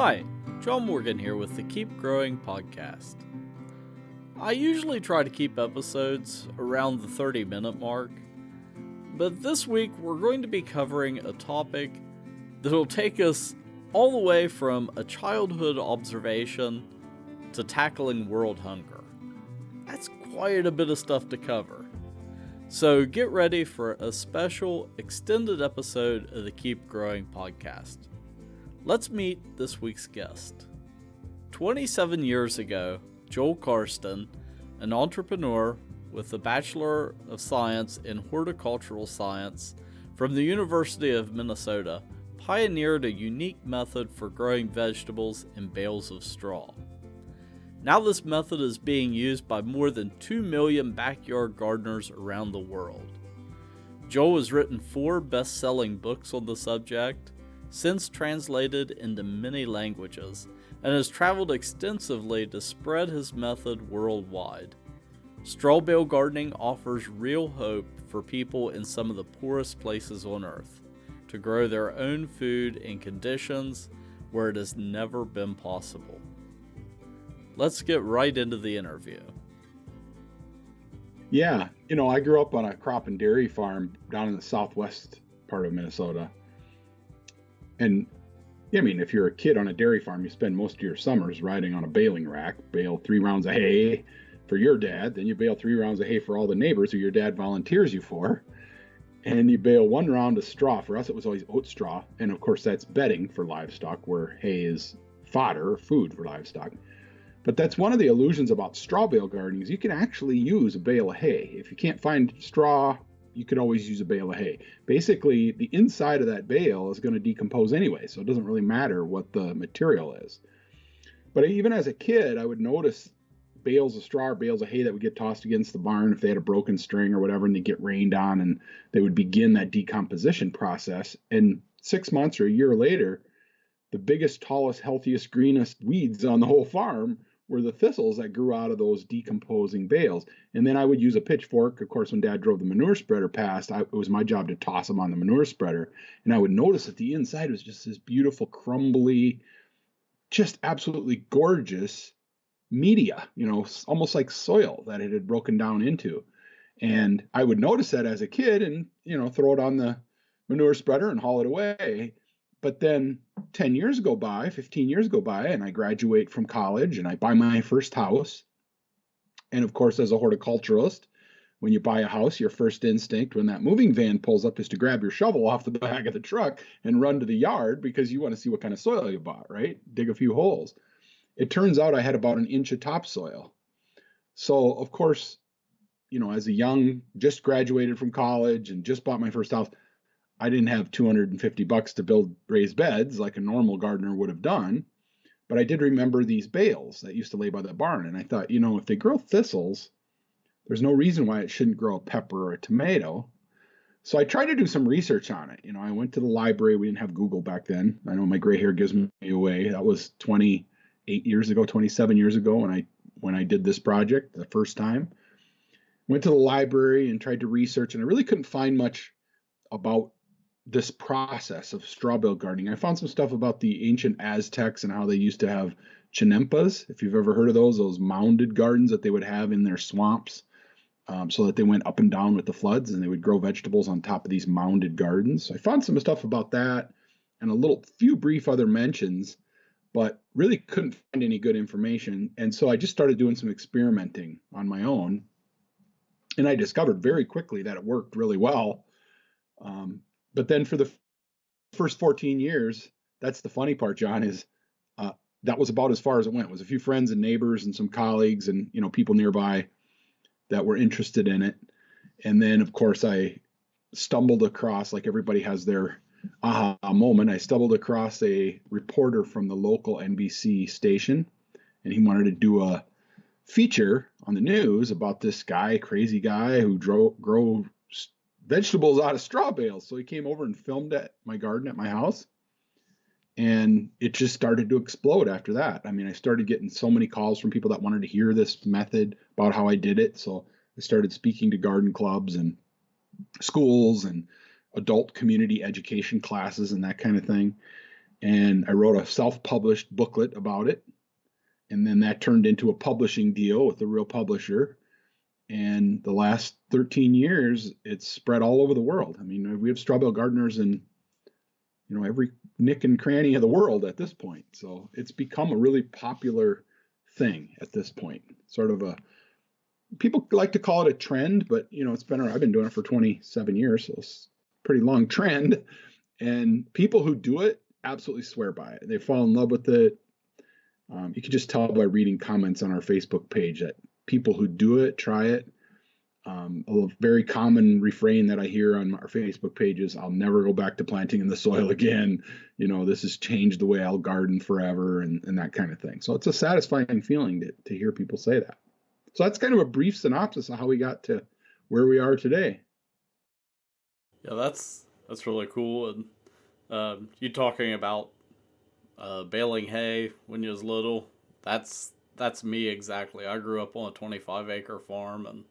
Hi, John Morgan here with the Keep Growing podcast. I usually try to keep episodes around the 30-minute mark, but this week we're going to be covering a topic that'll take us all the way from a childhood observation to tackling world hunger. That's quite a bit of stuff to cover. So get ready for a special extended episode of the Keep Growing podcast. Let's meet this week's guest. 27 years ago, Joel Karsten, an entrepreneur with a Bachelor of Science in Horticultural Science from the University of Minnesota, pioneered a unique method for growing vegetables in bales of straw. Now this method is being used by more than 2 million backyard gardeners around the world. Joel has written 4 best-selling books on the subject, since translated into many languages, and has traveled extensively to spread his method worldwide. Straw bale gardening offers real hope for people in some of the poorest places on earth to grow their own food in conditions where it has never been possible. Let's get right into the interview. Yeah, I grew up on a crop and dairy farm down in the southwest part of Minnesota. And if you're a kid on a dairy farm, you spend most of your summers riding on a baling rack, bale 3 rounds of hay for your dad, then you bale 3 rounds of hay for all the neighbors who your dad volunteers you for, and you bale 1 round of straw. For us, it was always oat straw, and of course that's bedding for livestock, where hay is fodder or food for livestock. But that's one of the illusions about straw bale gardening, is you can actually use a bale of hay. If you can't find straw, you could always use a bale of hay. Basically, the inside of that bale is going to decompose anyway, so it doesn't really matter what the material is. But even as a kid, I would notice bales of straw or bales of hay that would get tossed against the barn if they had a broken string or whatever, and they'd get rained on, and they would begin that decomposition process. And 6 months or a year later, the biggest, tallest, healthiest, greenest weeds on the whole farm were the thistles that grew out of those decomposing bales. And then I would use a pitchfork. Of course, when Dad drove the manure spreader past, it was my job to toss them on the manure spreader. And I would notice that the inside was just this beautiful, crumbly, just absolutely gorgeous media, almost like soil that it had broken down into. And I would notice that as a kid and, throw it on the manure spreader and haul it away. But then 10 years go by, 15 years go by, and I graduate from college and I buy my first house. And of course, as a horticulturalist, when you buy a house, your first instinct when that moving van pulls up is to grab your shovel off the back of the truck and run to the yard because you want to see what kind of soil you bought, right? Dig a few holes. It turns out I had about 1 inch of topsoil. So, of course, as a young, just graduated from college and just bought my first house, I didn't have $250 to build raised beds like a normal gardener would have done, but I did remember these bales that used to lay by the barn. And I thought, if they grow thistles, there's no reason why it shouldn't grow a pepper or a tomato. So I tried to do some research on it. I went to the library. We didn't have Google back then. I know my gray hair gives me away. That was 28 years ago, 27 years ago when I did this project the first time. Went to the library and tried to research, and I really couldn't find much about this process of straw bale gardening. I found some stuff about the ancient Aztecs and how they used to have chinampas, if you've ever heard of those mounded gardens that they would have in their swamps, so that they went up and down with the floods, and they would grow vegetables on top of these mounded gardens. So I found some stuff about that and a few brief other mentions, but really couldn't find any good information. And so I just started doing some experimenting on my own, and I discovered very quickly that it worked really well. But then for the first 14 years, that's the funny part, John, is that was about as far as it went. It was a few friends and neighbors and some colleagues and, people nearby that were interested in it. And then, of course, I stumbled across, like everybody has their aha moment, I stumbled across a reporter from the local NBC station, and he wanted to do a feature on the news about this crazy guy who grow vegetables out of straw bales. So he came over and filmed at my garden at my house, and it just started to explode after that. I started getting so many calls from people that wanted to hear this method about how I did it. So I started speaking to garden clubs and schools and adult community education classes and that kind of thing. And I wrote a self-published booklet about it. And then that turned into a publishing deal with a real publisher. And the last 13 years, it's spread all over the world. I mean, we have straw bale gardeners in, every nick and cranny of the world at this point. So it's become a really popular thing at this point. Sort of people like to call it a trend, but I've been doing it for 27 years, so it's a pretty long trend. And people who do it absolutely swear by it. They fall in love with it. You can just tell by reading comments on our Facebook page that people who do it, try it. A very common refrain that I hear on our Facebook pages: "I'll never go back to planting in the soil again. This has changed the way I'll garden forever," and that kind of thing. So it's a satisfying feeling to hear people say that. So that's kind of a brief synopsis of how we got to where we are today. Yeah, that's really cool. And you talking about baling hay when you was little, that's me exactly. I grew up on a 25-acre farm and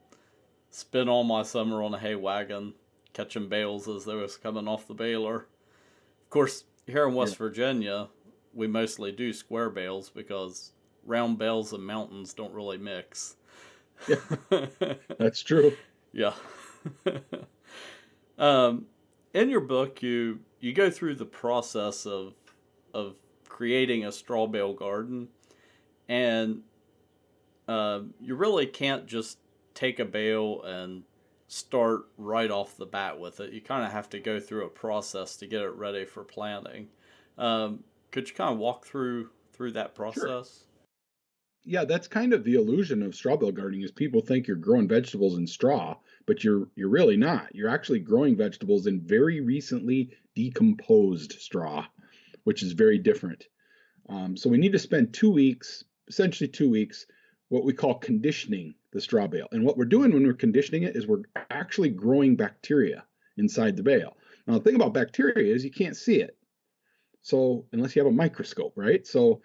spent all my summer on a hay wagon catching bales as they was coming off the baler. Of course, here in West Virginia, we mostly do square bales because round bales and mountains don't really mix. Yeah, that's true. Yeah. In your book, you go through the process of creating a straw bale garden, and you really can't just take a bale and start right off the bat with it. You kind of have to go through a process to get it ready for planting. Could you kind of walk through that process? Sure. Yeah, that's kind of the illusion of straw bale gardening, is people think you're growing vegetables in straw, but you're really not. You're actually growing vegetables in very recently decomposed straw, which is very different. So we need to spend 2 weeks, essentially 2 weeks, what we call conditioning the straw bale. And what we're doing when we're conditioning it is we're actually growing bacteria inside the bale. Now, the thing about bacteria is you can't see it. So unless you have a microscope, right? So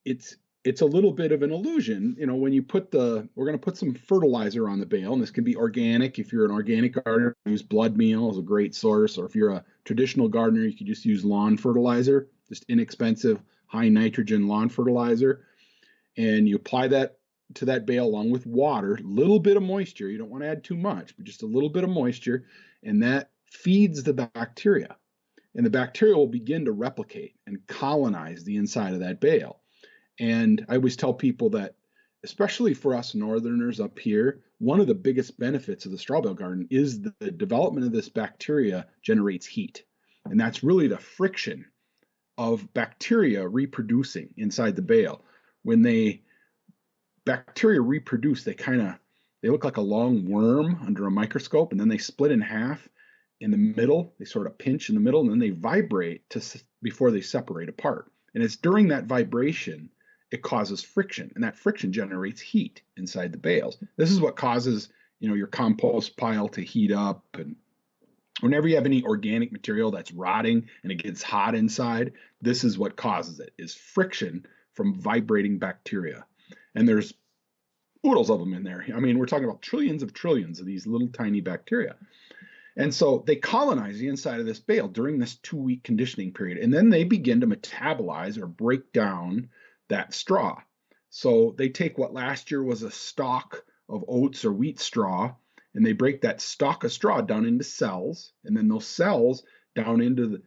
it's a little bit of an illusion. When you we're going to put some fertilizer on the bale, and this can be organic. If you're an organic gardener, use blood meal as a great source, or if you're a traditional gardener, you could just use lawn fertilizer, just inexpensive, high nitrogen lawn fertilizer. And you apply that to that bale along with water, a little bit of moisture. You don't want to add too much, but just a little bit of moisture, and that feeds the bacteria. And the bacteria will begin to replicate and colonize the inside of that bale. And I always tell people that, especially for us northerners up here, one of the biggest benefits of the straw bale garden is the development of this bacteria generates heat. And that's really the friction of bacteria reproducing inside the bale. When bacteria reproduce, they look like a long worm under a microscope, and then they split in half in the middle. They sort of pinch in the middle, and then they vibrate before they separate apart. And it's during that vibration it causes friction, and that friction generates heat inside the bales. This is what causes your compost pile to heat up, and whenever you have any organic material that's rotting and it gets hot inside, this is what causes it, is friction from vibrating bacteria. And there's oodles of them in there. I mean, we're talking about trillions of these little tiny bacteria. And so they colonize the inside of this bale during this 2-week conditioning period, and then they begin to metabolize or break down that straw. So they take what last year was a stalk of oats or wheat straw, and they break that stalk of straw down into cells, and then those cells down into the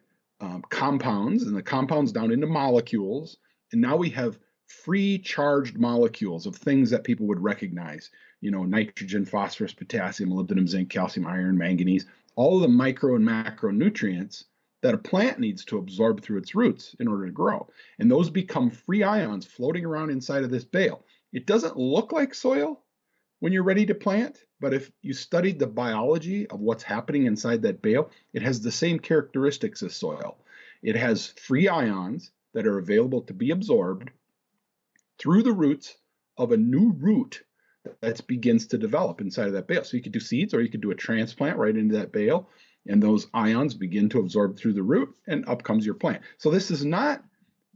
compounds, and the compounds down into molecules. And now we have free charged molecules of things that people would recognize, nitrogen, phosphorus, potassium, molybdenum, zinc, calcium, iron, manganese, all of the micro and macronutrients that a plant needs to absorb through its roots in order to grow. And those become free ions floating around inside of this bale. It doesn't look like soil when you're ready to plant, but if you studied the biology of what's happening inside that bale, it has the same characteristics as soil. It has free ions that are available to be absorbed through the roots of a new root that begins to develop inside of that bale. So you could do seeds, or you could do a transplant right into that bale, and those ions begin to absorb through the root, and up comes your plant. So this is not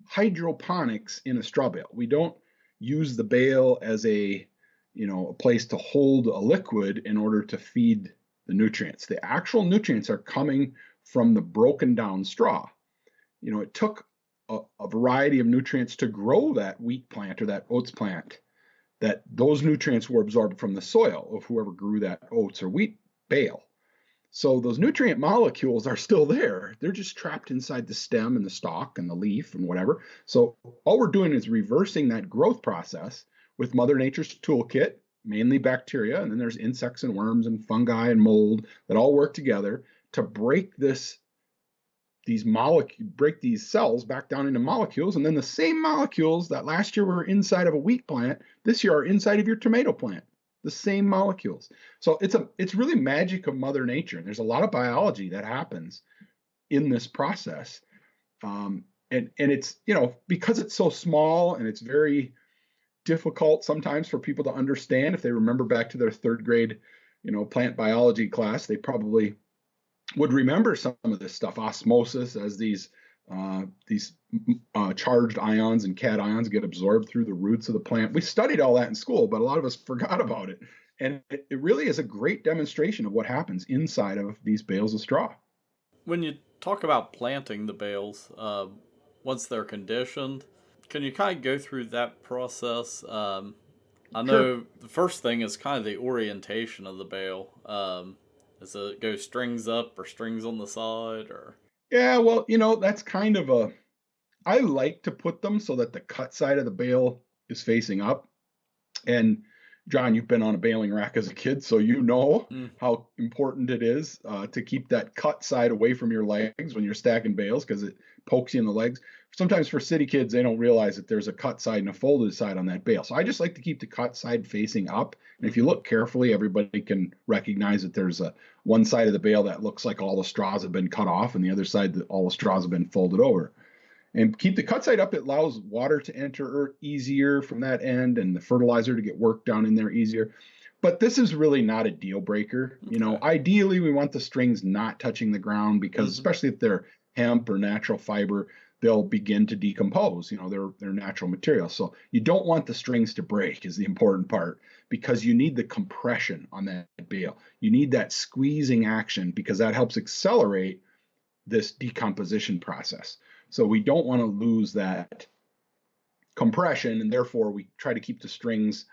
hydroponics in a straw bale. We don't use the bale as a place to hold a liquid in order to feed the nutrients. The actual nutrients are coming from the broken down straw. It took a variety of nutrients to grow that wheat plant or that oats plant, that those nutrients were absorbed from the soil of whoever grew that oats or wheat bale. So those nutrient molecules are still there. They're just trapped inside the stem and the stalk and the leaf and whatever. So all we're doing is reversing that growth process with Mother Nature's toolkit, mainly bacteria, and then there's insects and worms and fungi and mold that all work together to break these cells back down into molecules, and then the same molecules that last year were inside of a wheat plant this year are inside of your tomato plant. The same molecules. So it's really magic of Mother Nature, and there's a lot of biology that happens in this process. And it's, because it's so small and it's very difficult sometimes for people to understand. If they remember back to their third grade, plant biology class, they probably would remember some of this stuff. Osmosis, as these charged ions and cations get absorbed through the roots of the plant. We studied all that in school, but a lot of us forgot about it. And it really is a great demonstration of what happens inside of these bales of straw. When you talk about planting the bales, once they're conditioned, can you kind of go through that process? I know Sure. the first thing is kind of the orientation of the bale. Does it go strings up or strings on the side, or? Yeah, well, that's kind of I like to put them so that the cut side of the bale is facing up. And John, you've been on a baling rack as a kid, so you know Mm. how important it is to keep that cut side away from your legs when you're stacking bales, because it pokes you in the legs. Sometimes for city kids, they don't realize that there's a cut side and a folded side on that bale. So I just like to keep the cut side facing up. And if you look carefully, everybody can recognize that there's one side of the bale that looks like all the straws have been cut off, and the other side that all the straws have been folded over. And keep the cut side up. It allows water to enter easier from that end and the fertilizer to get worked down in there easier. But this is really not a deal breaker. Okay. Ideally, we want the strings not touching the ground, because especially if they're hemp or natural fiber, they'll begin to decompose. They're natural material. So you don't want the strings to break is the important part, because you need the compression on that bale. You need that squeezing action, because that helps accelerate this decomposition process. So we don't want to lose that compression, and therefore we try to keep the strings,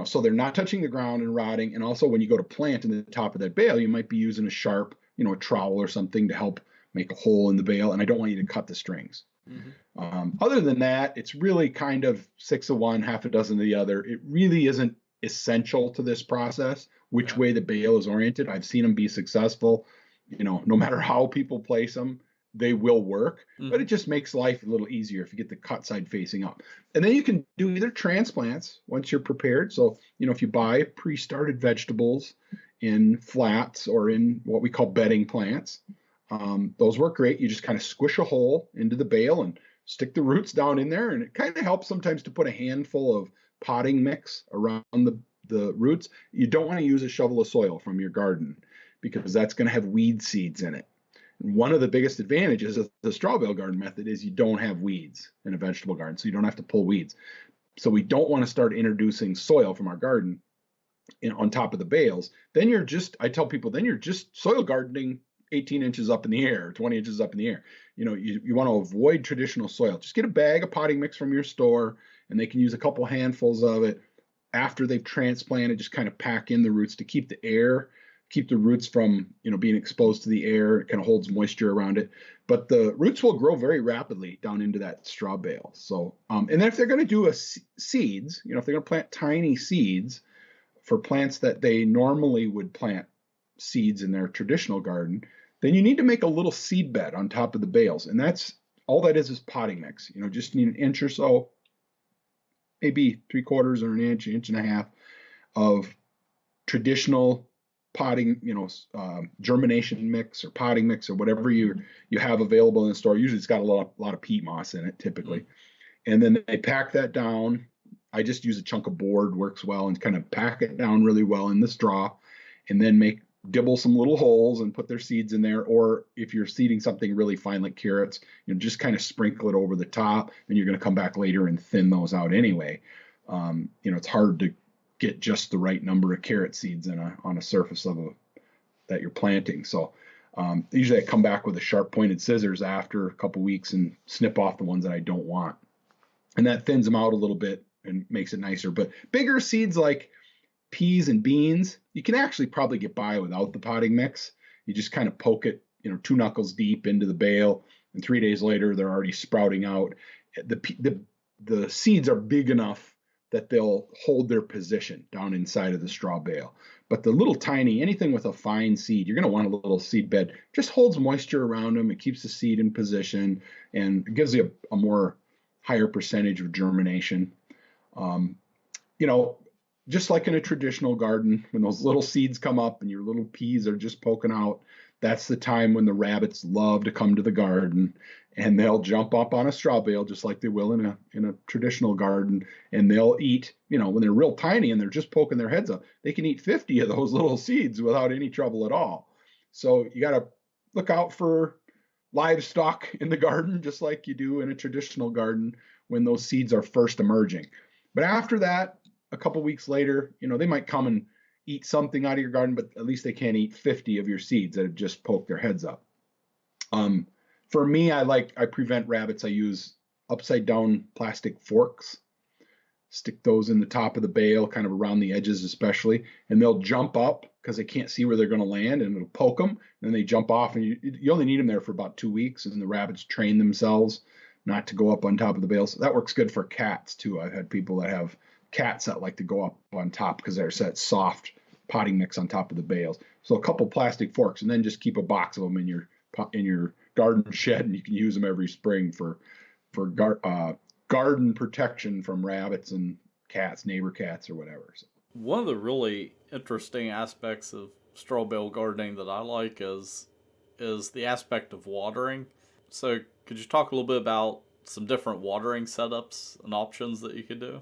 so they're not touching the ground and rotting. And also, when you go to plant in the top of that bale, you might be using a sharp, a trowel or something to help make a hole in the bale, and I don't want you to cut the strings. Other than that, it's really kind of 6 of one, half a dozen of the other. It really isn't essential to this process which way the bale is oriented. I've seen them be successful. No matter how people place them, they will work, but it just makes life a little easier if you get the cut side facing up. And then you can do either transplants once you're prepared. So, if you buy pre-started vegetables in flats or in what we call bedding plants, those work great. You just kind of squish a hole into the bale and stick the roots down in there. And it kind of helps sometimes to put a handful of potting mix around the roots. You don't want to use a shovel of soil from your garden, because that's going to have weed seeds in it. One of the biggest advantages of the straw bale garden method is you don't have weeds in a vegetable garden, so you don't have to pull weeds. So we don't want to start introducing soil from our garden on top of the bales. I tell people, then you're just soil gardening 18 inches up in the air, 20 inches up in the air. You want to avoid traditional soil. Just get a bag of potting mix from your store, and they can use a couple handfuls of it after they've transplanted. Just kind of pack in the roots to keep the roots from being exposed to the air. It kind of holds moisture around it, but the roots will grow very rapidly down into that straw bale. So and then if they're going to do seeds, if they're going to plant tiny seeds for plants that they normally would plant seeds in their traditional garden, then you need to make a little seed bed on top of the bales. And that's all that is potting mix. Just need an inch or so, maybe 3/4 or an inch and a half of traditional potting, germination mix or potting mix or whatever you have available in the store. Usually it's got a lot of peat moss in it typically. And then they pack that down. I just use a chunk of board, works well, and kind of pack it down really well in the straw, and then dibble some little holes and put their seeds in there. Or if you're seeding something really fine like carrots, just kind of sprinkle it over the top, and you're going to come back later and thin those out anyway. It's hard to get just the right number of carrot seeds on a surface that you're planting. So Usually I come back with a sharp pointed scissors after a couple weeks and snip off the ones that I don't want. And that thins them out a little bit and makes it nicer. But bigger seeds like peas and beans, you can actually probably get by without the potting mix. You just kind of poke it, 2 knuckles deep into the bale, and 3 days later they're already sprouting out. The seeds are big enough that they'll hold their position down inside of the straw bale. But the little tiny, anything with a fine seed, you're going to want a little seed bed. Just holds moisture around them. It keeps the seed in position and gives you a more higher percentage of germination. Just like in a traditional garden, when those little seeds come up and your little peas are just poking out, that's the time when the rabbits love to come to the garden, and they'll jump up on a straw bale just like they will in a traditional garden, and they'll eat, when they're real tiny and they're just poking their heads up, they can eat 50 of those little seeds without any trouble at all. So you got to look out for livestock in the garden, just like you do in a traditional garden when those seeds are first emerging. But after that, a couple weeks later, they might come and eat something out of your garden, but at least they can't eat 50 of your seeds that have just poked their heads up. For me, I prevent rabbits. I use upside down plastic forks, stick those in the top of the bale, kind of around the edges especially, and they'll jump up because they can't see where they're going to land, and it'll poke them, and then they jump off, and you only need them there for about 2 weeks, and the rabbits train themselves not to go up on top of the bales. So that works good for cats too. I've had people that have cats that like to go up on top because there's that soft potting mix on top of the bales. So a couple plastic forks, and then just keep a box of them in your garden shed, and you can use them every spring for garden protection from rabbits and cats, neighbor cats or whatever. So. One of the really interesting aspects of straw bale gardening that I like is the aspect of watering. So could you talk a little bit about some different watering setups and options that you could do?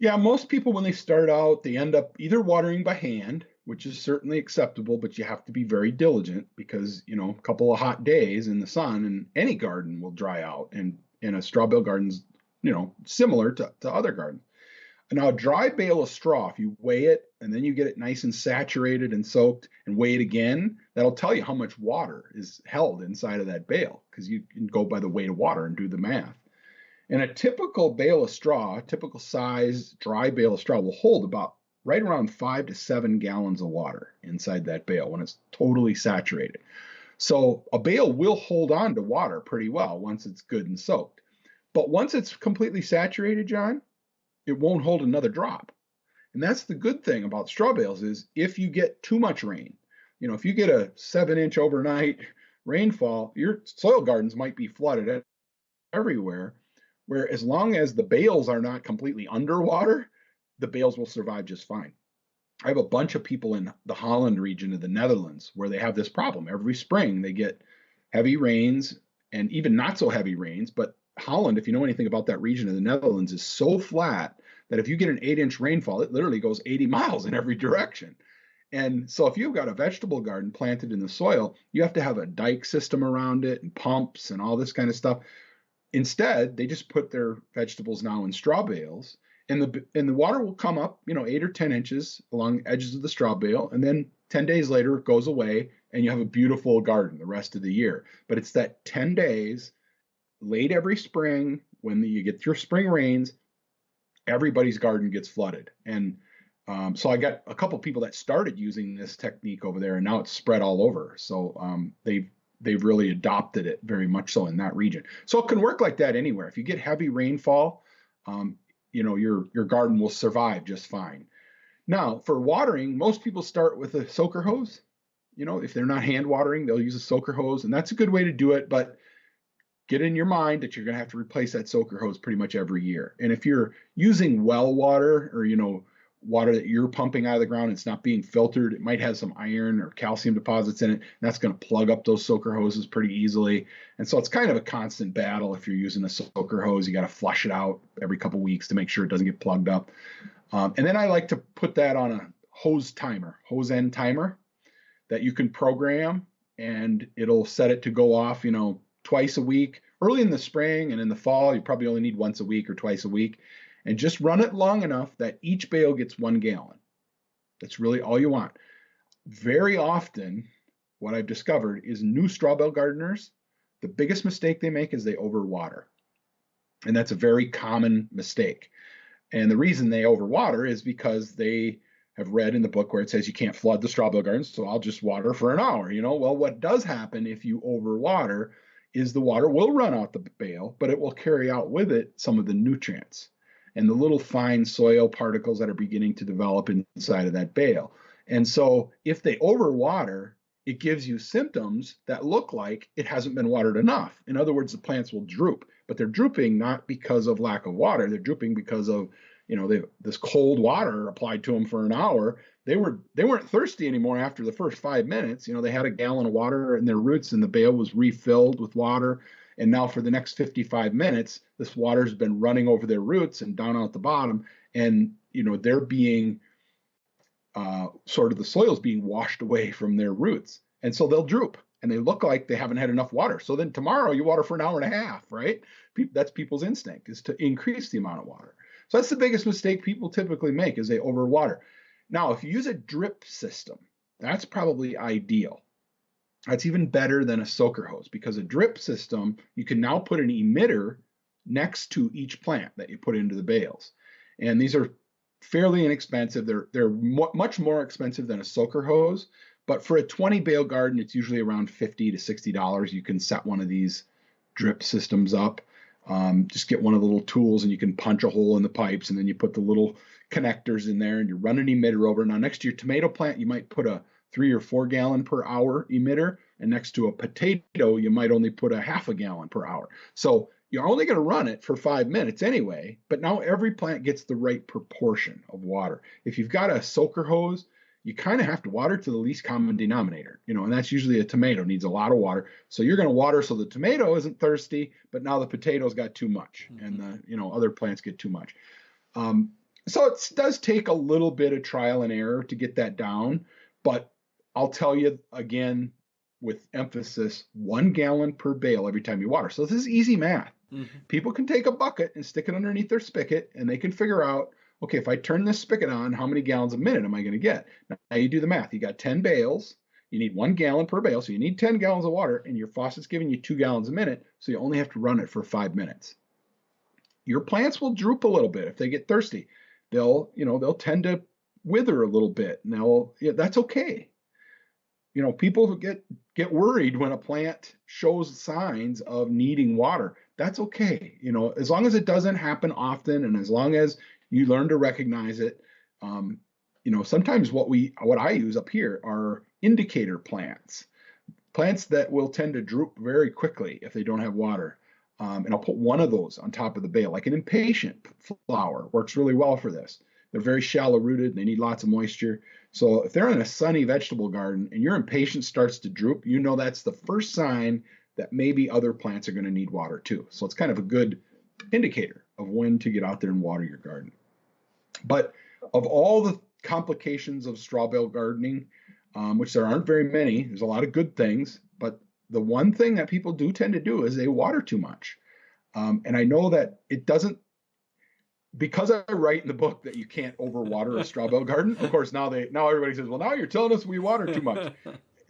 Yeah, most people when they start out, they end up either watering by hand, which is certainly acceptable, but you have to be very diligent because, a couple of hot days in the sun and any garden will dry out. And in a straw bale garden's, similar to other gardens. Now, a dry bale of straw, if you weigh it and then you get it nice and saturated and soaked and weigh it again, that'll tell you how much water is held inside of that bale because you can go by the weight of water and do the math. And a typical bale of straw, a typical size dry bale of straw will hold about right around 5 to 7 gallons of water inside that bale when it's totally saturated. So a bale will hold on to water pretty well once it's good and soaked. But once it's completely saturated, John, it won't hold another drop. And that's the good thing about straw bales is if you get too much rain, if you get a 7-inch overnight rainfall, your soil gardens might be flooded everywhere. Where as long as the bales are not completely underwater, the bales will survive just fine. I have a bunch of people in the Holland region of the Netherlands where they have this problem. Every spring they get heavy rains and even not so heavy rains, but Holland, if you know anything about that region of the Netherlands, is so flat that if you get an 8-inch rainfall, it literally goes 80 miles in every direction. And so if you've got a vegetable garden planted in the soil, you have to have a dike system around it and pumps and all this kind of stuff. Instead, they just put their vegetables now in straw bales, and the water will come up, 8 or 10 inches along the edges of the straw bale, and then 10 days later it goes away, and you have a beautiful garden the rest of the year. But it's that 10 days late every spring when you get your spring rains, everybody's garden gets flooded. And so I got a couple people that started using this technique over there, and now it's spread all over. So they've really adopted it very much so in that region. So it can work like that anywhere. If you get heavy rainfall, your garden will survive just fine. Now, for watering, most people start with a soaker hose. If they're not hand watering, they'll use a soaker hose, and that's a good way to do it. But get in your mind that you're going to have to replace that soaker hose pretty much every year. And if you're using well water or, water that you're pumping out of the ground, it's not being filtered, it might have some iron or calcium deposits in it, and that's going to plug up those soaker hoses pretty easily. And so it's kind of a constant battle. If you're using a soaker hose, you got to flush it out every couple weeks to make sure it doesn't get plugged up. And then I like to put that on a hose end timer that you can program, and it'll set it to go off, twice a week. Early in the spring and in the fall, you probably only need once a week or twice a week. And just run it long enough that each bale gets 1 gallon. That's really all you want. Very often, what I've discovered is new straw bale gardeners, the biggest mistake they make is they overwater. And that's a very common mistake. And the reason they overwater is because they have read in the book where it says you can't flood the straw bale gardens, so I'll just water for an hour. Well, what does happen if you overwater is the water will run out the bale, but it will carry out with it some of the nutrients and the little fine soil particles that are beginning to develop inside of that bale. And so if they overwater, it gives you symptoms that look like it hasn't been watered enough. In other words, the plants will droop, but they're drooping not because of lack of water. They're drooping because of, this cold water applied to them for an hour. They weren't thirsty anymore after the first 5 minutes. They had a gallon of water in their roots and the bale was refilled with water. And now for the next 55 minutes, this water's been running over their roots and down out the bottom. And, they're being sort of the soil's being washed away from their roots. And so they'll droop and they look like they haven't had enough water. So then tomorrow you water for an hour and a half, right? That's people's instinct, is to increase the amount of water. So that's the biggest mistake people typically make, is they overwater. Now, if you use a drip system, that's probably ideal. That's even better than a soaker hose, because a drip system, you can now put an emitter next to each plant that you put into the bales. And these are fairly inexpensive. They're much more expensive than a soaker hose, but for a 20 bale garden, it's usually around $50 to $60. You can set one of these drip systems up. Just get one of the little tools and you can punch a hole in the pipes, and then you put the little connectors in there and you run an emitter over. Now, next to your tomato plant, you might put a 3 or 4 gallon per hour emitter, and next to a potato, you might only put a half a gallon per hour. So you're only going to run it for 5 minutes anyway, but now every plant gets the right proportion of water. If you've got a soaker hose, you kind of have to water to the least common denominator, and that's usually a tomato needs a lot of water. So you're going to water so the tomato isn't thirsty, but now the potato's got too much, and the other plants get too much. So it does take a little bit of trial and error to get that down, but I'll tell you again with emphasis, 1 gallon per bale every time you water. So this is easy math. People can take a bucket and stick it underneath their spigot, and they can figure out, okay, if I turn this spigot on, how many gallons a minute am I going to get? Now you do the math. You got 10 bales. You need 1 gallon per bale, so you need 10 gallons of water, and your faucet's giving you 2 gallons a minute, so you only have to run it for 5 minutes. Your plants will droop a little bit if they get thirsty. They'll tend to wither a little bit. Now, that's okay. People get worried when a plant shows signs of needing water. That's okay. As long as it doesn't happen often, and as long as you learn to recognize it. Sometimes what I use up here are indicator plants that will tend to droop very quickly if they don't have water. And I'll put one of those on top of the bale, like an impatient flower works really well for this. They're very shallow rooted. They need lots of moisture. So if they're in a sunny vegetable garden and your impatiens starts to droop, that's the first sign that maybe other plants are going to need water too. So it's kind of a good indicator of when to get out there and water your garden. But of all the complications of straw bale gardening, which there aren't very many, there's a lot of good things, but the one thing that people do tend to do is they water too much. And I know that it doesn't, because I write in the book that you can't overwater a straw bale garden. Of course, now everybody says, well, now you're telling us we water too much.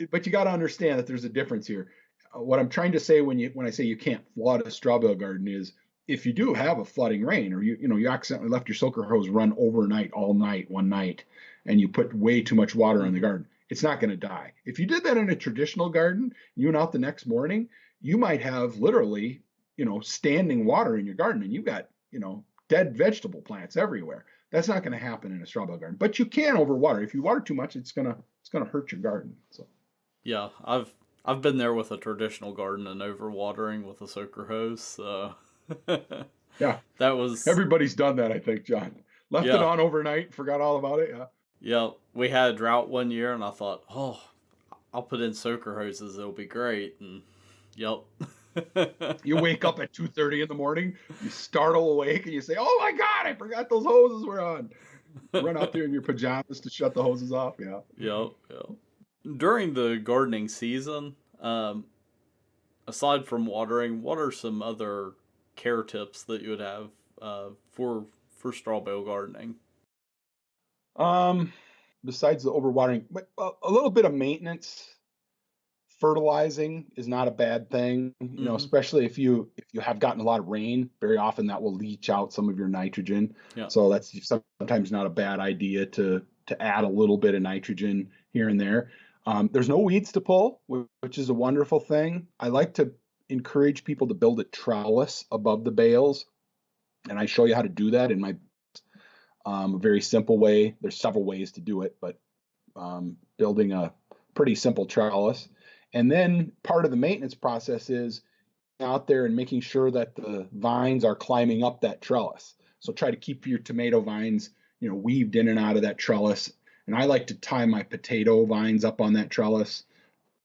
But you got to understand that there's a difference here. What I'm trying to say when I say you can't flood a straw bale garden is, if you do have a flooding rain, or you accidentally left your soaker hose run overnight all night one night, and you put way too much water on the garden, it's not going to die. If you did that in a traditional garden, you went out the next morning, you might have literally, standing water in your garden, and you've got, dead vegetable plants everywhere. That's not going to happen in a straw bale garden. But you can overwater. If you water too much, it's gonna hurt your garden. So yeah, I've been there with a traditional garden and overwatering with a soaker hose. So yeah, that was, everybody's done that, I think, John. Left it on overnight, forgot all about it. Yeah, we had a drought one year, and I thought, oh, I'll put in soaker hoses. It'll be great. And yep. You wake up at 2:30 in the morning, you startle awake, and you say, "Oh my God, I forgot those hoses were on." Run out there in your pajamas to shut the hoses off. Yeah. Yep. During the gardening season, aside from watering, what are some other care tips that you would have for straw bale gardening? Besides the overwatering, but a little bit of maintenance fertilizing is not a bad thing, especially if you have gotten a lot of rain. Very often that will leach out some of your nitrogen. Yeah. So that's sometimes not a bad idea to add a little bit of nitrogen here and there. There's no weeds to pull, which is a wonderful thing. I like to encourage people to build a trellis above the bales, and I show you how to do that in my a very simple way. There's several ways to do it, but building a pretty simple trellis. And then part of the maintenance process is out there and making sure that the vines are climbing up that trellis. So try to keep your tomato vines, weaved in and out of that trellis. And I like to tie my potato vines up on that trellis.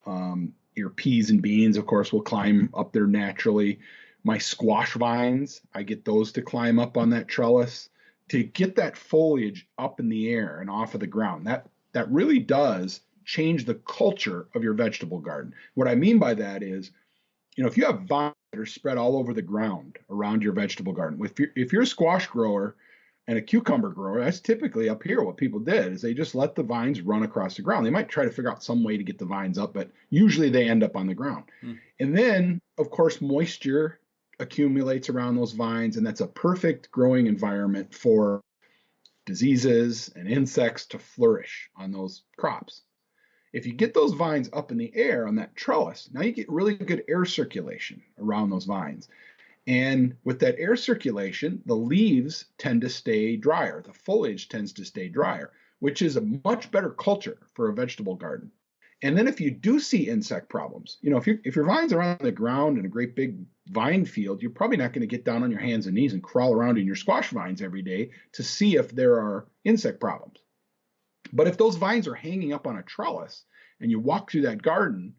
Your peas and beans, of course, will climb up there naturally. My squash vines, I get those to climb up on that trellis to get that foliage up in the air and off of the ground. That really does change the culture of your vegetable garden. What I mean by that is, if you have vines that are spread all over the ground around your vegetable garden, if you're a squash grower and a cucumber grower, that's typically up here. What people did is they just let the vines run across the ground. They might try to figure out some way to get the vines up, but usually they end up on the ground. And then, of course, moisture accumulates around those vines, and that's a perfect growing environment for diseases and insects to flourish on those crops. If you get those vines up in the air on that trellis, now you get really good air circulation around those vines. And with that air circulation, the leaves tend to stay drier. The foliage tends to stay drier, which is a much better culture for a vegetable garden. And then if you do see insect problems, if your vines are on the ground in a great big vine field, you're probably not going to get down on your hands and knees and crawl around in your squash vines every day to see if there are insect problems. But if those vines are hanging up on a trellis and you walk through that garden,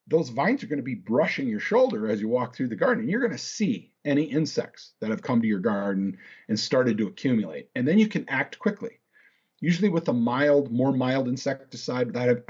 those vines are going to be brushing your shoulder as you walk through the garden. And you're going to see any insects that have come to your garden and started to accumulate. And then you can act quickly, usually with a more mild insecticide without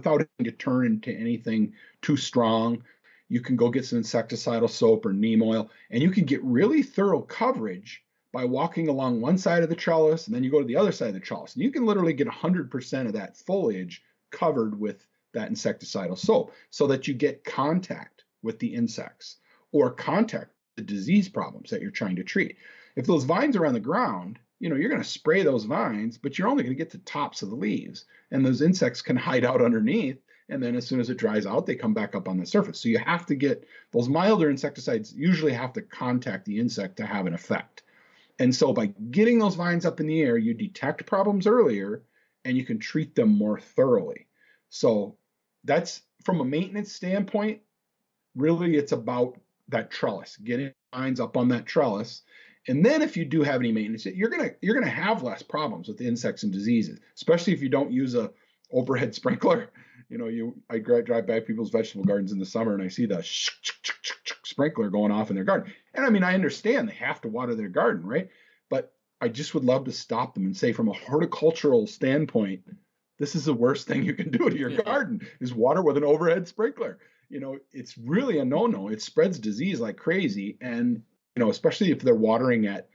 having to turn into anything too strong. You can go get some insecticidal soap or neem oil, and you can get really thorough coverage by walking along one side of the trellis, and then you go to the other side of the trellis. And you can literally get 100% of that foliage covered with that insecticidal soap so that you get contact with the insects or contact the disease problems that you're trying to treat. If those vines are on the ground, you're going to spray those vines, but you're only going to get the tops of the leaves, and those insects can hide out underneath. And then as soon as it dries out, they come back up on the surface. So you have to get those milder insecticides usually have to contact the insect to have an effect. And so by getting those vines up in the air, you detect problems earlier and you can treat them more thoroughly. So that's from a maintenance standpoint, really it's about that trellis, getting vines up on that trellis. And then if you do have any maintenance, you're gonna have less problems with insects and diseases, especially if you don't use a overhead sprinkler. I drive by people's vegetable gardens in the summer and I see the sprinkler going off in their garden. And I understand they have to water their garden, right? But I just would love to stop them and say, from a horticultural standpoint, this is the worst thing you can do to your garden is water with an overhead sprinkler. It's really a no-no. It spreads disease like crazy. And, especially if they're watering at,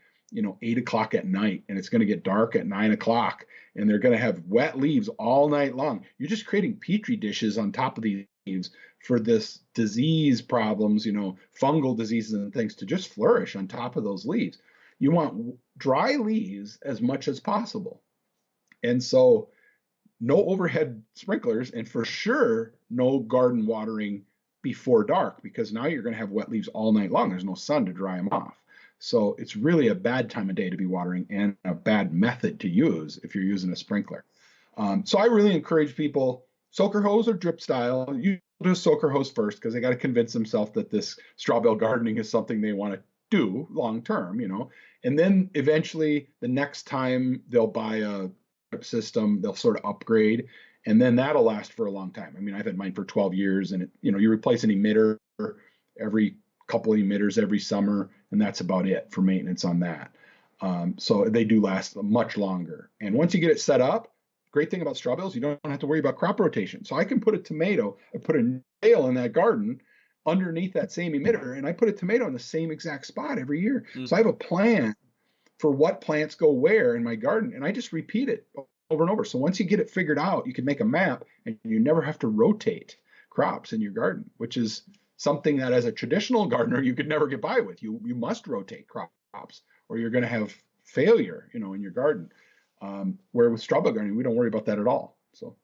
8 o'clock at night and it's going to get dark at 9 o'clock and they're going to have wet leaves all night long. You're just creating petri dishes on top of these leaves for this disease problems, fungal diseases and things to just flourish on top of those leaves. You want dry leaves as much as possible. And so no overhead sprinklers, and for sure, no garden watering before dark, because now you're going to have wet leaves all night long. There's no sun to dry them off. So it's really a bad time of day to be watering and a bad method to use if you're using a sprinkler. So I really encourage people, soaker hose or drip style. You do a soaker hose first because they got to convince themselves that this straw bale gardening is something they want to do long term, and then eventually the next time they'll buy a drip system, they'll sort of upgrade, and then that'll last for a long time. I've had mine for 12 years, and you replace an emitter every couple of emitters every summer, and that's about it for maintenance on that. So they do last much longer. And once you get it set up, great thing about straw bales, you don't have to worry about crop rotation. So I can put a bale in that garden underneath that same emitter, and I put a tomato in the same exact spot every year. So I have a plan for what plants go where in my garden, and I just repeat it over and over. So once you get it figured out, you can make a map, and you never have to rotate crops in your garden, which is something that as a traditional gardener you could never get by with. You must rotate crops or you're going to have failure, in your garden. Where with straw bale gardening, we don't worry about that at all. So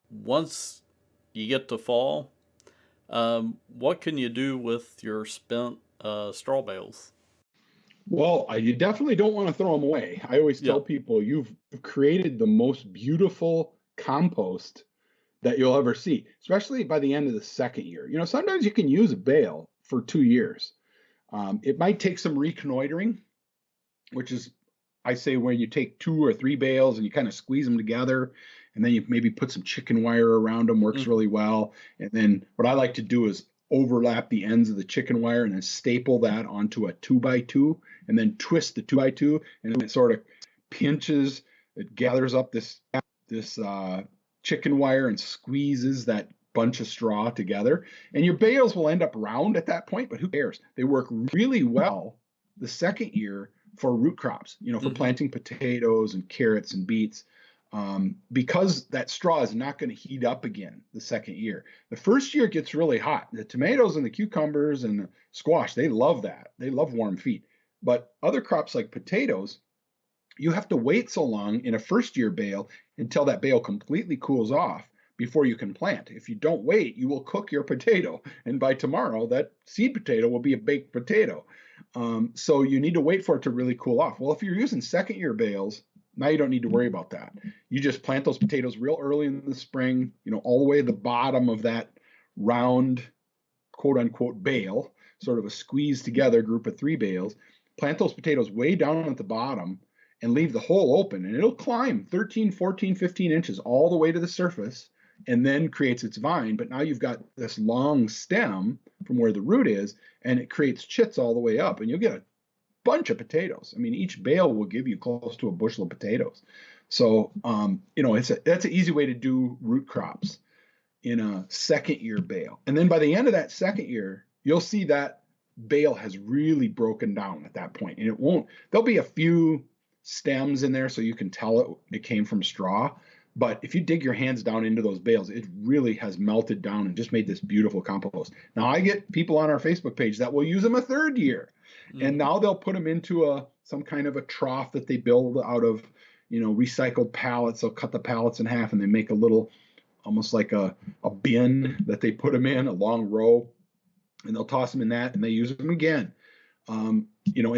once you get to fall, what can you do with your spent straw bales? Well, you definitely don't want to throw them away. I always Yeah. tell people you've created the most beautiful compost that you'll ever see, especially by the end of the second year. Sometimes you can use a bale for 2 years. It might take some reconnoitering, which is, I say, where you take 2 or 3 bales and you kind of squeeze them together, and then you maybe put some chicken wire around them, works really well. And then what I like to do is overlap the ends of the chicken wire and then staple that onto a 2x2 and then twist the 2x2, and it sort of pinches, it gathers up this chicken wire and squeezes that bunch of straw together. And your bales will end up round at that point, but who cares? They work really well the second year for root crops, for planting potatoes and carrots and beets, because that straw is not going to heat up again the second year. The first year it gets really hot. The tomatoes and the cucumbers and the squash, they love that. They love warm feet. But other crops like potatoes, you have to wait so long in a first year bale until that bale completely cools off before you can plant. If you don't wait, you will cook your potato. And by tomorrow, that seed potato will be a baked potato. So you need to wait for it to really cool off. Well, if you're using second year bales, now you don't need to worry about that. You just plant those potatoes real early in the spring, all the way to the bottom of that round, quote unquote, bale, sort of a squeezed together group of 3 bales. Plant those potatoes way down at the bottom and leave the hole open, and it'll climb 13, 14, 15 inches all the way to the surface and then creates its vine. But now you've got this long stem from where the root is, and it creates chits all the way up, and you'll get a bunch of potatoes. I mean, each bale will give you close to a bushel of potatoes. So, that's an easy way to do root crops in a second year bale. And then by the end of that second year, you'll see that bale has really broken down at that point, and there'll be a few stems in there so you can tell it came from straw. But if you dig your hands down into those bales, it really has melted down and just made this beautiful compost. Now, I get people on our Facebook page that will use them a third year. And now they'll put them into some kind of a trough that they build out of, recycled pallets. They'll cut the pallets in half and they make a little, almost like a bin that they put them in, a long row. And they'll toss them in that and they use them again. And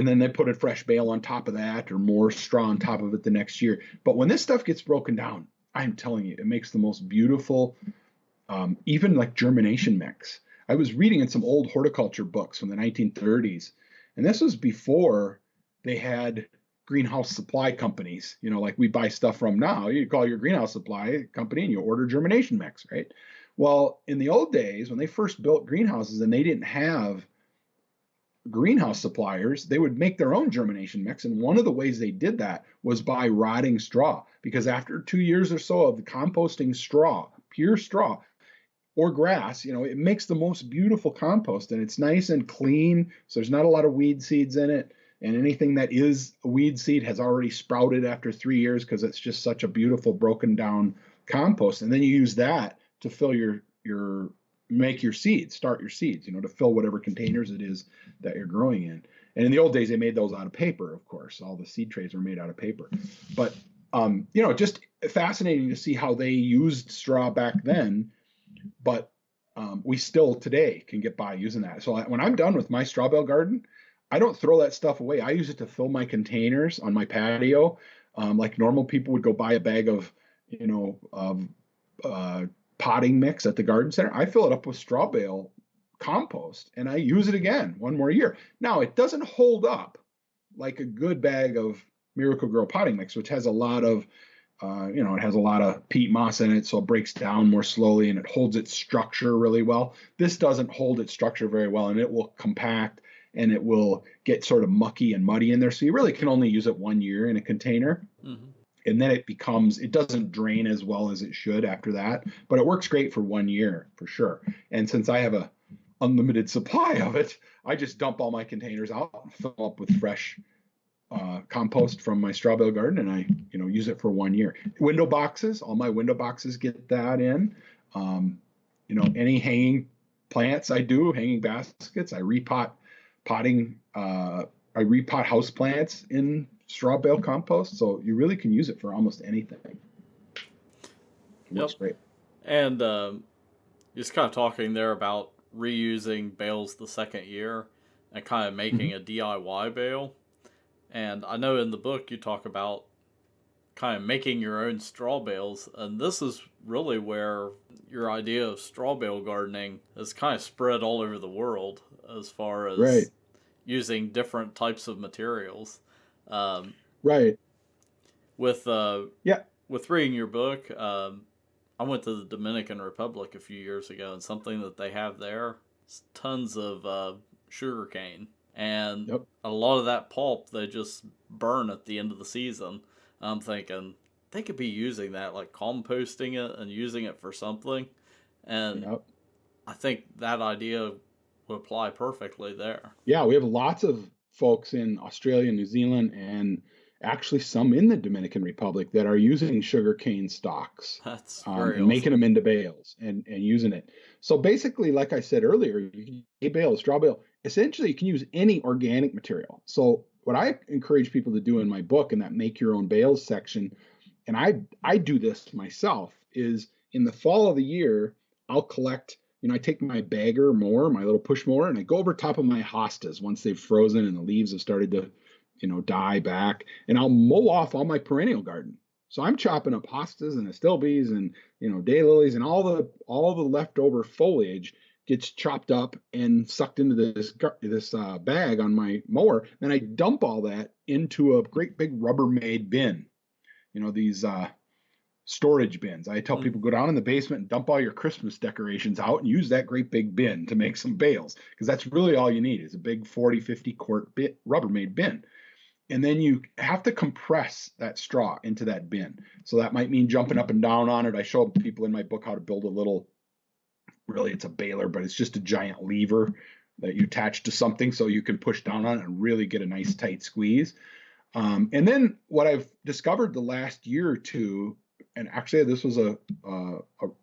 then they put a fresh bale on top of that or more straw on top of it the next year. But when this stuff gets broken down, I'm telling you, it makes the most beautiful, even like germination mix. I was reading in some old horticulture books from the 1930s, and this was before they had greenhouse supply companies, like we buy stuff from now. You call your greenhouse supply company and you order germination mix, right? Well, in the old days, when they first built greenhouses and they didn't have greenhouse suppliers, they would make their own germination mix. And one of the ways they did that was by rotting straw, because after 2 years or so of composting straw, pure straw or grass, it makes the most beautiful compost, and it's nice and clean. So there's not a lot of weed seeds in it. And anything that is a weed seed has already sprouted after 3 years because it's just such a beautiful broken down compost. And then you use that to fill make your seeds, start your seeds, to fill whatever containers it is that you're growing in. And in the old days, they made those out of paper, of course. All the seed trays were made out of paper. But, just fascinating to see how they used straw back then. But we still today can get by using that. So when I'm done with my straw bale garden, I don't throw that stuff away. I use it to fill my containers on my patio. Like normal people would go buy a bag of, potting mix at the garden center. I fill it up with straw bale compost and I use it again one more year. Now, it doesn't hold up like a good bag of Miracle-Gro potting mix, which has a lot of, it has a lot of peat moss in it, so it breaks down more slowly and it holds its structure really well. This doesn't hold its structure very well, and it will compact and it will get sort of mucky and muddy in there. So you really can only use it 1 year in a container. And then it doesn't drain as well as it should after that, but it works great for 1 year for sure. And since I have a unlimited supply of it, I just dump all my containers out and fill up with fresh compost from my straw bale garden, and I use it for 1 year. Window boxes, all my window boxes get that in. any hanging plants I do, hanging baskets, I repot potting, I repot house plants in straw bale compost. So you really can use it for almost anything. It Yep. works great. And just kind of talking there about reusing bales the second year and kind of making a DIY bale. And I know in the book you talk about kind of making your own straw bales, and this is really where your idea of straw bale gardening is kind of spread all over the world as far Right. as using different types of materials. Um, Right. with Yeah. with reading your book, I went to the Dominican Republic a few years ago, and something that they have there is tons of sugar cane, and Yep. a lot of that pulp they just burn at the end of the season. I'm thinking they could be using that, like composting it and using it for something, and Yep. I think that idea would apply perfectly there. Yeah, we have lots of folks in Australia, New Zealand, and actually some in the Dominican Republic that are using sugarcane stalks, That's very and making awesome. them into bales and using it. So basically, like I said earlier, you can a bale, a straw bale. Essentially, you can use any organic material. So what I encourage people to do in my book in that make your own bales section, and I do this myself, is in the fall of the year, I'll collect, I take my bagger mower, my little push mower, and I go over top of my hostas once they've frozen and the leaves have started to, die back, and I'll mow off all my perennial garden. So I'm chopping up hostas and astilbes and, daylilies, and all the leftover foliage gets chopped up and sucked into this bag on my mower. Then I dump all that into a great big Rubbermaid bin. These storage bins. I tell Mm. people, go down in the basement and dump all your Christmas decorations out and use that great big bin to make some bales, because that's really all you need is a big 40, 50 quart Rubbermaid bin. And then you have to compress that straw into that bin. So that might mean jumping up and down on it. I show people in my book how to build a little, really it's a baler, but it's just a giant lever that you attach to something so you can push down on it and really get a nice tight squeeze. And then what I've discovered the last year or two, and actually this was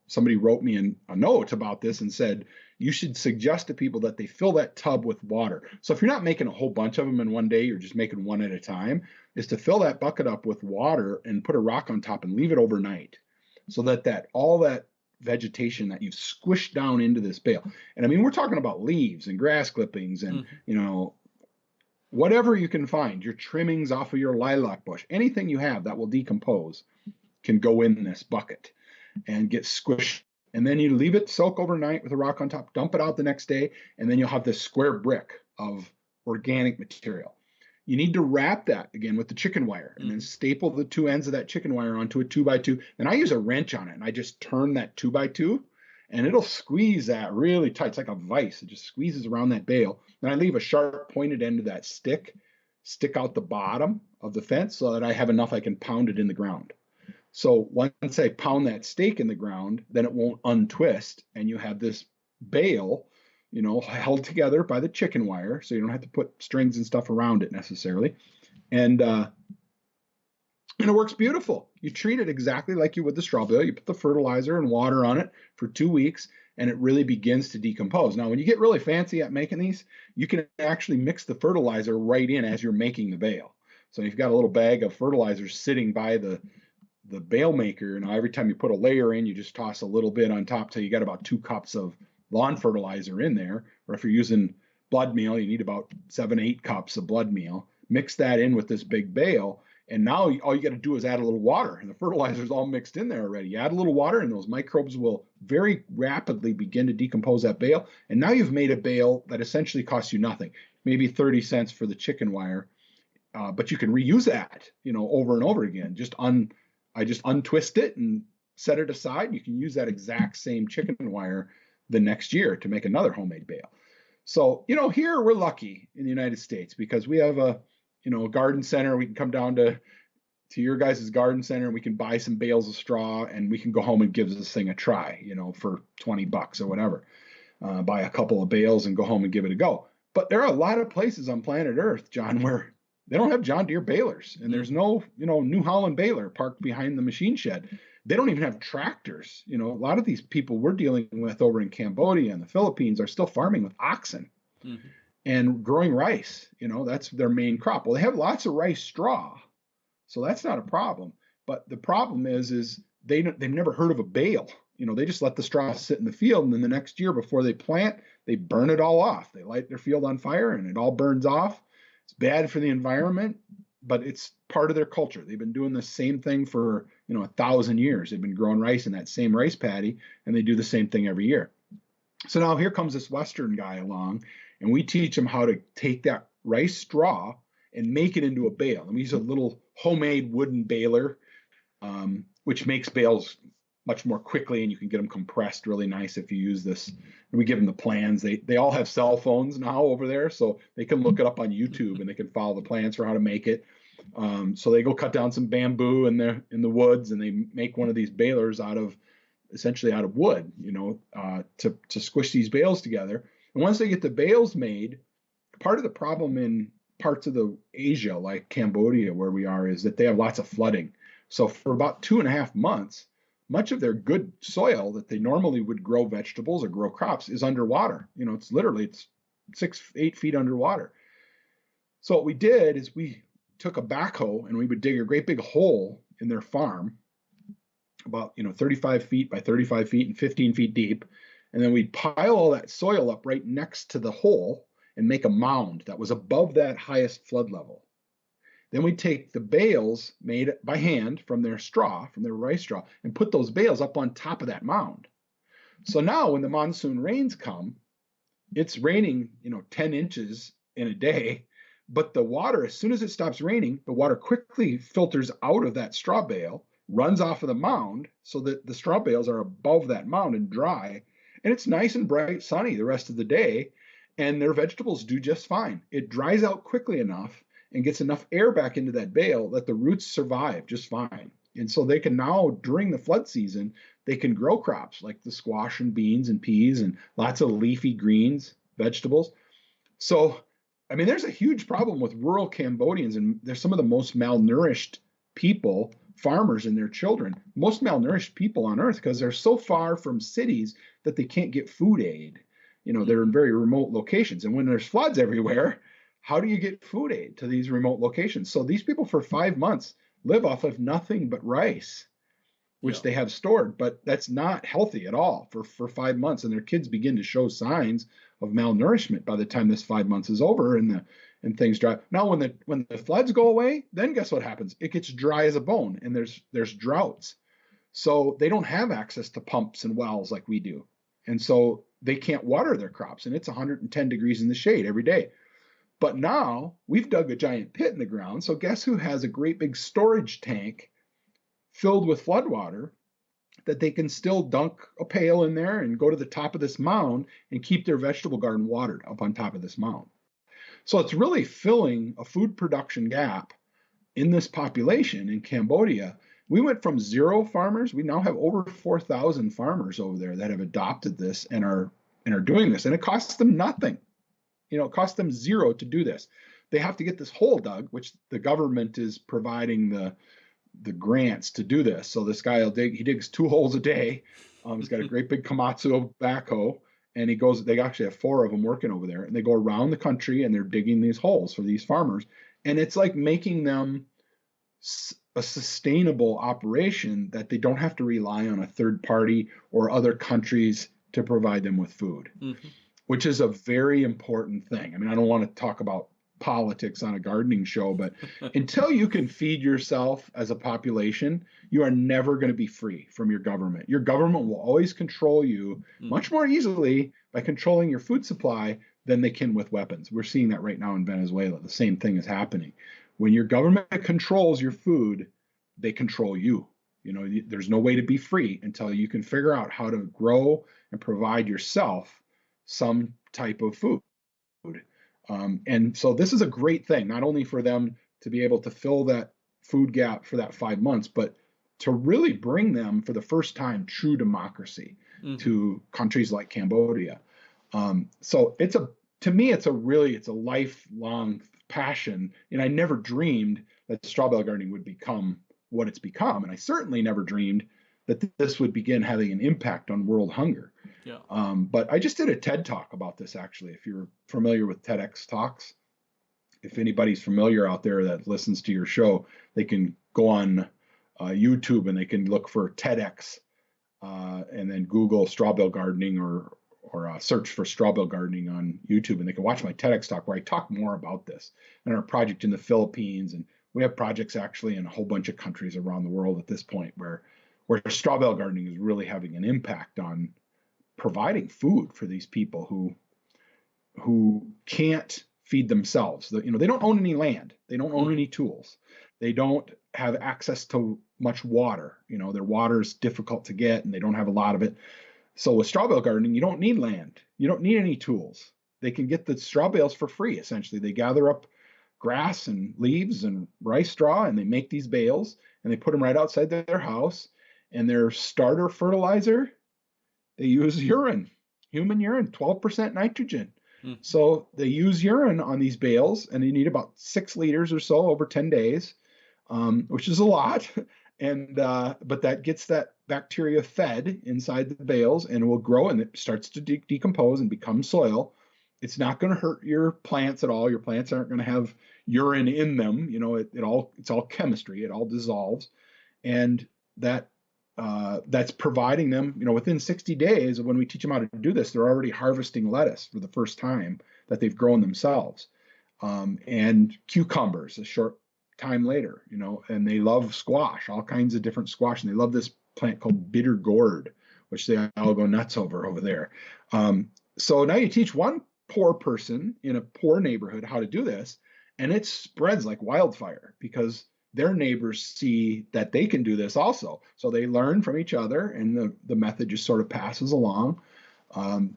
somebody wrote me a note about this and said, you should suggest to people that they fill that tub with water. So if you're not making a whole bunch of them in one day, you're just making one at a time, is to fill that bucket up with water and put a rock on top and leave it overnight, so that all that vegetation that you've squished down into this bale. And I mean, we're talking about leaves and grass clippings and, whatever you can find, your trimmings off of your lilac bush, anything you have that will decompose can go in this bucket and get squished. And then you leave it soak overnight with a rock on top, dump it out the next day, and then you'll have this square brick of organic material. You need to wrap that again with the chicken wire and then staple the two ends of that chicken wire onto a 2x2. And I use a wrench on it and I just turn that 2x2 and it'll squeeze that really tight. It's like a vice. It just squeezes around that bale. Then I leave a sharp pointed end of that stick out the bottom of the fence so that I have enough I can pound it in the ground. So once I pound that stake in the ground, then it won't untwist, and you have this bale, held together by the chicken wire, so you don't have to put strings and stuff around it necessarily, and it works beautiful. You treat it exactly like you would the straw bale. You put the fertilizer and water on it for 2 weeks, and it really begins to decompose. Now, when you get really fancy at making these, you can actually mix the fertilizer right in as you're making the bale. So you've got a little bag of fertilizer sitting by the bale maker. Every time you put a layer in, you just toss a little bit on top till you got about 2 cups of lawn fertilizer in there. Or if you're using blood meal, you need about 7, 8 cups of blood meal. Mix that in with this big bale, and now all you got to do is add a little water, and the fertilizer is all mixed in there already. You add a little water, and those microbes will very rapidly begin to decompose that bale. And now you've made a bale that essentially costs you nothing, maybe 30 cents for the chicken wire, but you can reuse that, over and over again. I just untwist it and set it aside. You can use that exact same chicken wire the next year to make another homemade bale. So, here we're lucky in the United States because we have a garden center. We can come down to your guys' garden center and we can buy some bales of straw and we can go home and give this thing a try, for $20 or whatever. Buy a couple of bales and go home and give it a go. But there are a lot of places on planet Earth, John, where they don't have John Deere balers, and there's no, New Holland baler parked behind the machine shed. They don't even have tractors. A lot of these people we're dealing with over in Cambodia and the Philippines are still farming with oxen Mm-hmm. and growing rice. That's their main crop. Well, they have lots of rice straw, so that's not a problem. But the problem is they've never heard of a bale. They just let the straw sit in the field, and then the next year before they plant, they burn it all off. They light their field on fire, and it all burns off. It's bad for the environment, but it's part of their culture. They've been doing the same thing for 1,000 years. They've been growing rice in that same rice paddy, and they do the same thing every year. So now here comes this Western guy along, and we teach him how to take that rice straw and make it into a bale. And we use a little homemade wooden baler, which makes bales much more quickly, and you can get them compressed really nice if you use this. And we give them the plans. They all have cell phones now over there, so they can look it up on YouTube and they can follow the plans for how to make it. So they go cut down some bamboo in the woods, and they make one of these balers essentially out of wood, to squish these bales together. And once they get the bales made, part of the problem in parts of the Asia, like Cambodia, where we are, is that they have lots of flooding. So for about 2.5 months, much of their good soil that they normally would grow vegetables or grow crops is underwater. It's 6-8 feet underwater. So what we did is we took a backhoe and we would dig a great big hole in their farm, about 35 feet by 35 feet and 15 feet deep. And then we'd pile all that soil up right next to the hole and make a mound that was above that highest flood level. Then we'd take the bales made by hand from their rice straw, and put those bales up on top of that mound. So now when the monsoon rains come, it's raining, 10 inches in a day, but the water, as soon as it stops raining, the water quickly filters out of that straw bale, runs off of the mound, so that the straw bales are above that mound and dry, and it's nice and bright sunny the rest of the day, and their vegetables do just fine. It dries out quickly enough and gets enough air back into that bale that the roots survive just fine. And so they can now, during the flood season, they can grow crops like the squash and beans and peas and lots of leafy greens, vegetables. So, there's a huge problem with rural Cambodians, and they're some of the most malnourished people, farmers and their children, most malnourished people on earth, because they're so far from cities that they can't get food aid. They're in very remote locations. And when there's floods everywhere, how do you get food aid to these remote locations? So these people for 5 months live off of nothing but rice, which they have stored, but that's not healthy at all for 5 months. And their kids begin to show signs of malnourishment by the time this 5 months is over and things dry. Now, when the floods go away, then guess what happens? It gets dry as a bone, and there's droughts. So they don't have access to pumps and wells like we do. And so they can't water their crops, and it's 110 degrees in the shade every day. But now we've dug a giant pit in the ground. So guess who has a great big storage tank filled with flood water that they can still dunk a pail in there and go to the top of this mound and keep their vegetable garden watered up on top of this mound. So it's really filling a food production gap in this population in Cambodia. We went from 0 farmers. We now have over 4,000 farmers over there that have adopted this and are doing this. And it costs them nothing. It costs them 0 to do this. They have to get this hole dug, which the government is providing the grants to do this. So this guy he digs 2 holes a day. He's got a great big Komatsu backhoe, and they actually have 4 of them working over there, and they go around the country and they're digging these holes for these farmers. And it's like making them a sustainable operation that they don't have to rely on a third party or other countries to provide them with food. Mm-hmm. Which is a very important thing. I don't want to talk about politics on a gardening show, but until you can feed yourself as a population, you are never going to be free from your government. Your government will always control you much more easily by controlling your food supply than they can with weapons. We're seeing that right now in Venezuela. The same thing is happening. When your government controls your food, they control you. There's no way to be free until you can figure out how to grow and provide yourself some type of food. And so this is a great thing, not only for them to be able to fill that food gap for that 5 months, but to really bring them for the first time true democracy to countries like Cambodia. So to me, it's a lifelong passion. And I never dreamed that straw bale gardening would become what it's become. And I certainly never dreamed that this would begin having an impact on world hunger. Yeah. But I just did a TED talk about this, actually. If you're familiar with TEDx talks, if anybody's familiar out there that listens to your show, they can go on YouTube and they can look for TEDx and then Google straw bale gardening or search for straw bale gardening on YouTube, and they can watch my TEDx talk where I talk more about this and our project in the Philippines. And we have projects actually in a whole bunch of countries around the world at this point where straw bale gardening is really having an impact on providing food for these people who can't feed themselves. They don't own any land. They don't own any tools. They don't have access to much water. Their water is difficult to get and they don't have a lot of it. So with straw bale gardening, you don't need land. You don't need any tools. They can get the straw bales for free, essentially. They gather up grass and leaves and rice straw and they make these bales and they put them right outside their house. And their starter fertilizer, they use urine, human urine, 12% nitrogen. So they use urine on these bales, and they need about 6 liters or so over 10 days, which is a lot. And but that gets that bacteria fed inside the bales and will grow, and it starts to decompose and become soil. It's not going to hurt your plants at all. Your plants aren't going to have urine in them. It's all chemistry. It all dissolves, and that's providing them, within 60 days of when we teach them how to do this, they're already harvesting lettuce for the first time that they've grown themselves, and cucumbers a short time later, and they love squash, all kinds of different squash, and they love this plant called bitter gourd, which they all go nuts over there. So now you teach one poor person in a poor neighborhood how to do this, and it spreads like wildfire because their neighbors see that they can do this also. So they learn from each other, and the method just sort of passes along.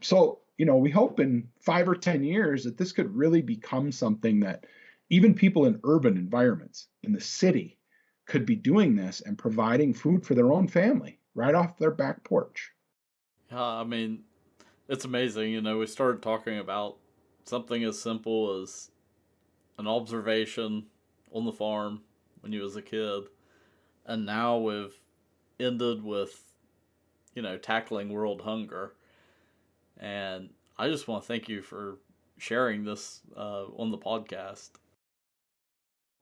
So we hope in 5 or 10 years that this could really become something that even people in urban environments in the city could be doing this and providing food for their own family right off their back porch. I mean, it's amazing. We started talking about something as simple as an observation on the farm when you was a kid, and now we've ended with tackling world hunger. And I just want to thank you for sharing this on the podcast.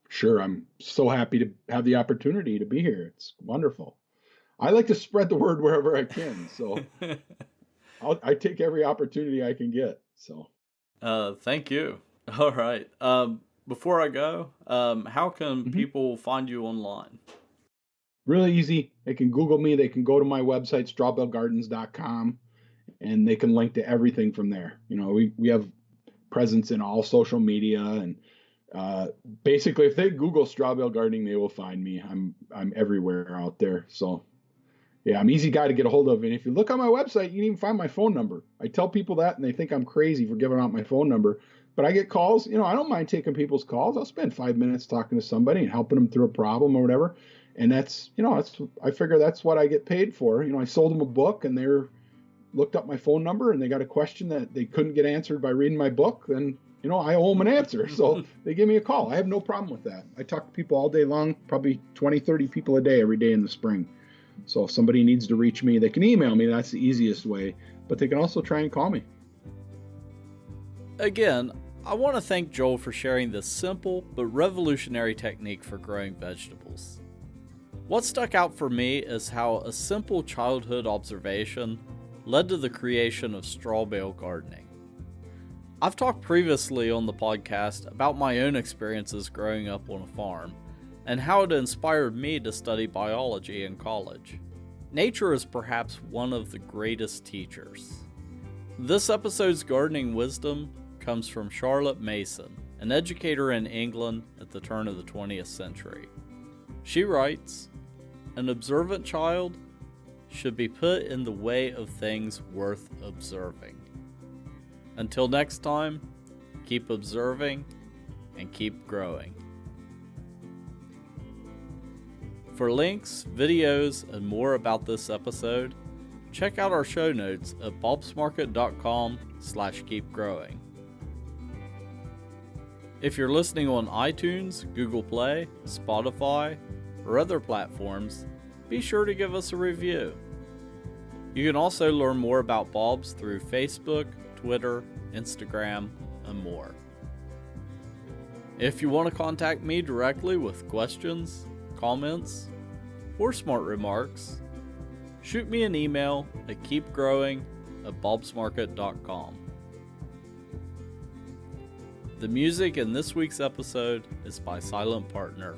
Sure, I'm so happy to have the opportunity to be here. It's wonderful. I like to spread the word wherever I can, so I take every opportunity I can get. So thank you. All right. Before I go, how can people find you online? Really easy. They can Google me. They can go to my website, strawbalegardens.com, and they can link to everything from there. We have presence in all social media, and basically, if they Google straw bale gardening, they will find me. I'm everywhere out there. So yeah, I'm an easy guy to get a hold of. And if you look on my website, you can even find my phone number. I tell people that, and they think I'm crazy for giving out my phone number. But I get calls. I don't mind taking people's calls. I'll spend 5 minutes talking to somebody and helping them through a problem or whatever. And that's I figure that's what I get paid for. I sold them a book, and they looked up my phone number, and they got a question that they couldn't get answered by reading my book. Then I owe them an answer. So they give me a call. I have no problem with that. I talk to people all day long, probably 20, 30 people a day every day in the spring. So if somebody needs to reach me, they can email me. That's the easiest way. But they can also try and call me. Again, I want to thank Joel for sharing this simple but revolutionary technique for growing vegetables. What stuck out for me is how a simple childhood observation led to the creation of straw bale gardening. I've talked previously on the podcast about my own experiences growing up on a farm and how it inspired me to study biology in college. Nature is perhaps one of the greatest teachers. This episode's gardening wisdom comes from Charlotte Mason, an educator in England at the turn of the 20th century. She writes, "An observant child should be put in the way of things worth observing. Until next time, keep observing and keep growing." For links, videos, and more about this episode, check out our show notes at bobsmarket.com/keepgrowing. If you're listening on iTunes, Google Play, Spotify, or other platforms, be be sure to give us a review. You can also learn more about bulbs through Facebook, Twitter, Instagram, and more. If you want to contact me directly with questions, comments, or smart remarks, shoot me an email at keepgrowing@bulbsmarket.com. The music in this week's episode is by Silent Partner.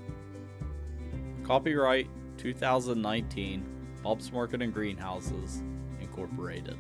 Copyright 2019, Bulbs Market and Greenhouses, Incorporated.